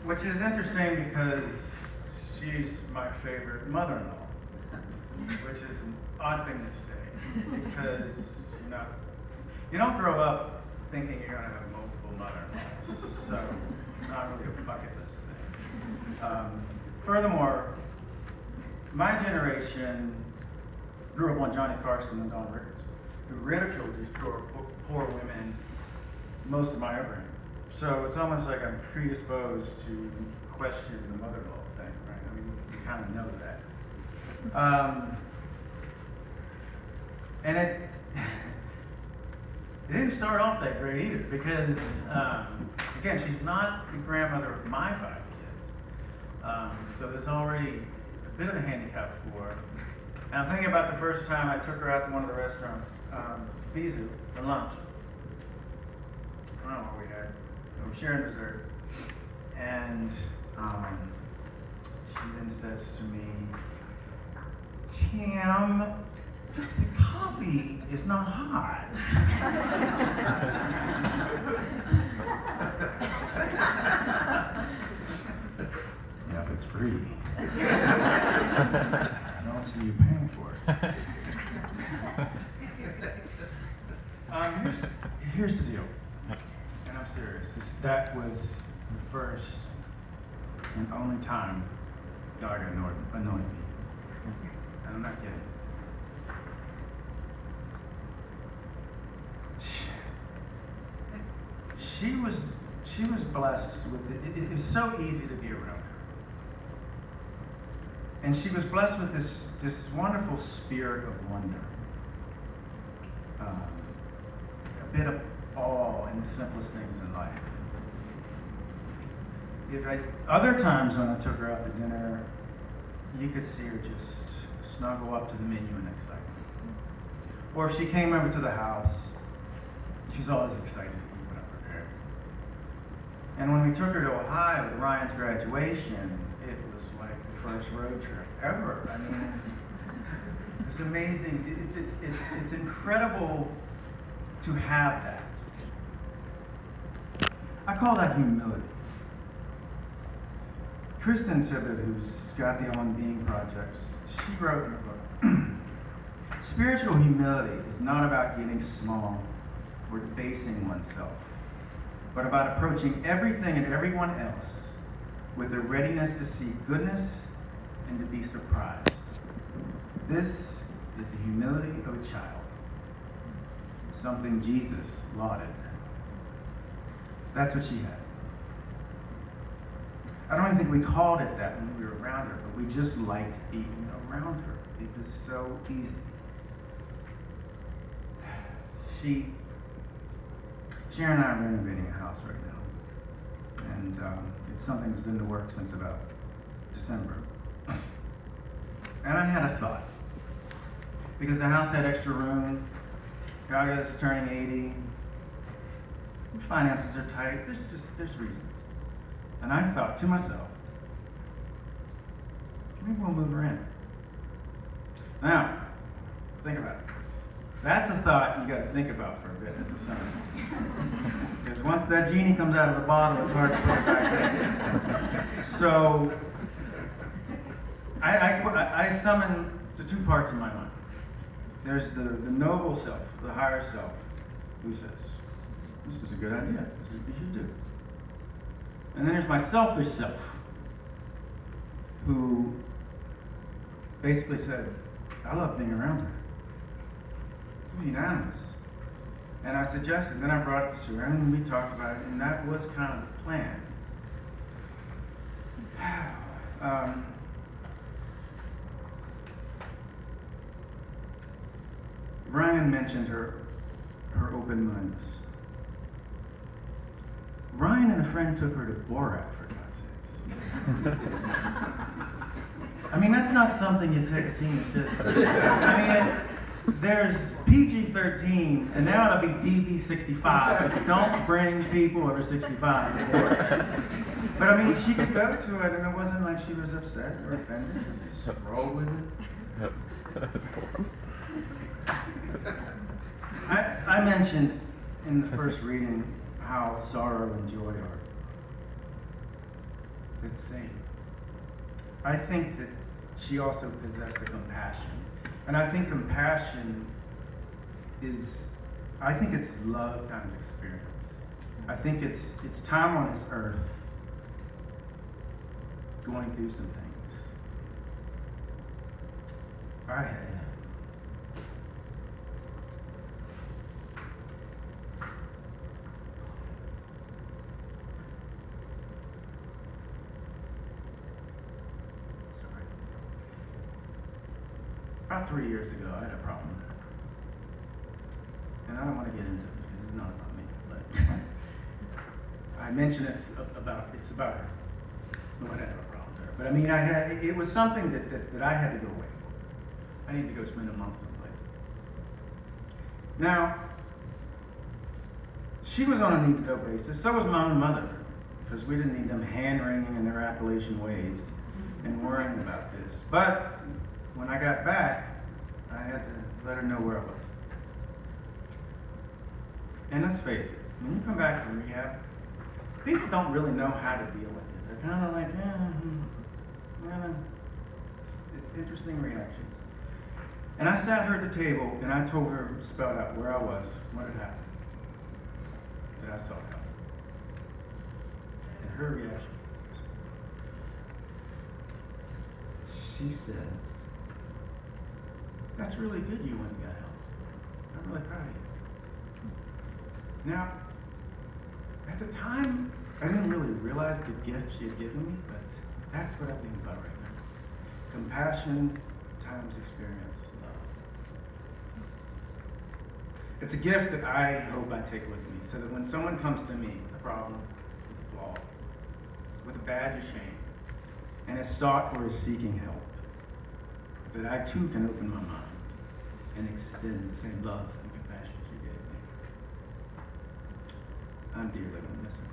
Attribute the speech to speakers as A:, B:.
A: Which is interesting because she's my favorite mother-in-law, which is an odd thing to say because you don't grow up thinking you're going to have multiple mother-in-laws, so not really a bucket list thing. Furthermore, my generation grew up on Johnny Carson and Don Rickles, who ridiculed these poor women most of my upbringing. So it's almost like I'm predisposed to question the mother-in-law thing, right? I mean, you kind of know that. And it didn't start off that great either, because, again, she's not the grandmother of my 5 kids. So there's already a bit of a handicap for her. And I'm thinking about the first time I took her out to one of the restaurants, Bizu, for lunch. I don't know what we had. We were sharing dessert. And she then says to me, Tim, the coffee is not hot. Yeah, but it's free. I don't see you paying for it. Here's the deal, and I'm serious. That was the first and only time God anointed me. And I'm not kidding. She was blessed with it. It was so easy to be around her. And she was blessed with this wonderful spirit of wonder. A bit of awe in the simplest things in life. Other times when I took her out to dinner, you could see her just snuggle up to the menu in excitement. Or if she came over to the house, she was always excited to eat what I prepared. And when we took her to Ohio at Ryan's graduation, it was like the first road trip ever. I mean, it was amazing. It's incredible to have that. I call that humility. Kristen Tibbett, who's got the On Being projects, she wrote in her book, spiritual humility is not about getting small or debasing oneself, but about approaching everything and everyone else with a readiness to see goodness and to be surprised. This is the humility of a child, something Jesus lauded. That's what she had. I don't even think we called it that when we were around her, but we just liked being around her. It was so easy. Sharon and I are renovating a house right now. And it's something that's been in the works since about December. And I had a thought. Because the house had extra room, Gaga's turning 80, finances are tight, there's reasons. And I thought to myself, maybe we'll move her in. Now, think about it. That's a thought you got to think about for a bit as a son. Because once that genie comes out of the bottle, it's hard to put it back in. So, I summon the two parts in my mind. There's the noble self, the higher self, who says, this is a good idea, this is what you should do. And then there's my selfish self, who basically said, I love being around her. It's unanimous. And I suggested, then I brought it to Sharon, and we talked about it, and that was kind of the plan. Ryan mentioned her open-mindedness. Ryan and a friend took her to Borat, for God's sakes. I mean, that's not something you take a senior citizen. I mean, there's PG-13, and now it'll be DB-65. Don't bring people over 65 to Borat. But I mean, she could go to it, and it wasn't like she was upset or offended. She just rolled with it. I mentioned in the first reading how sorrow and joy are that's saved. I think that she also possessed a compassion. And I think compassion I think it's love times experience. I think it's time on this earth going through some things. I had sorry. About 3 years ago, I had a problem. And I don't want to get into it because it's not about me, but I mention it's about her. No, I had a problem with her. But I mean, it was something that I had to go away for. I need to go spend a month someplace. Now, she was on a need-to-know basis. So was my own mother, because we didn't need them hand-wringing in their Appalachian ways and worrying about this. But when I got back, I had to let her know where I was. And let's face it, when you come back from rehab, people don't really know how to deal with it. They're kind of like, it's interesting reactions. And I sat her at the table and I told her, spelled out where I was, what had happened, that I saw her. And her reaction, she said, "That's really good you went and got help. I'm really proud of you." Now, at the time, I didn't really realize the gift she had given me, but that's what I think about right now. Compassion times experience, love. It's a gift that I hope I take with me, so that when someone comes to me with a problem, with a flaw, with a badge of shame, and is sought or is seeking help, that I too can open my mind and extend the same love and compassion she gave me. I'm dearly going to miss her.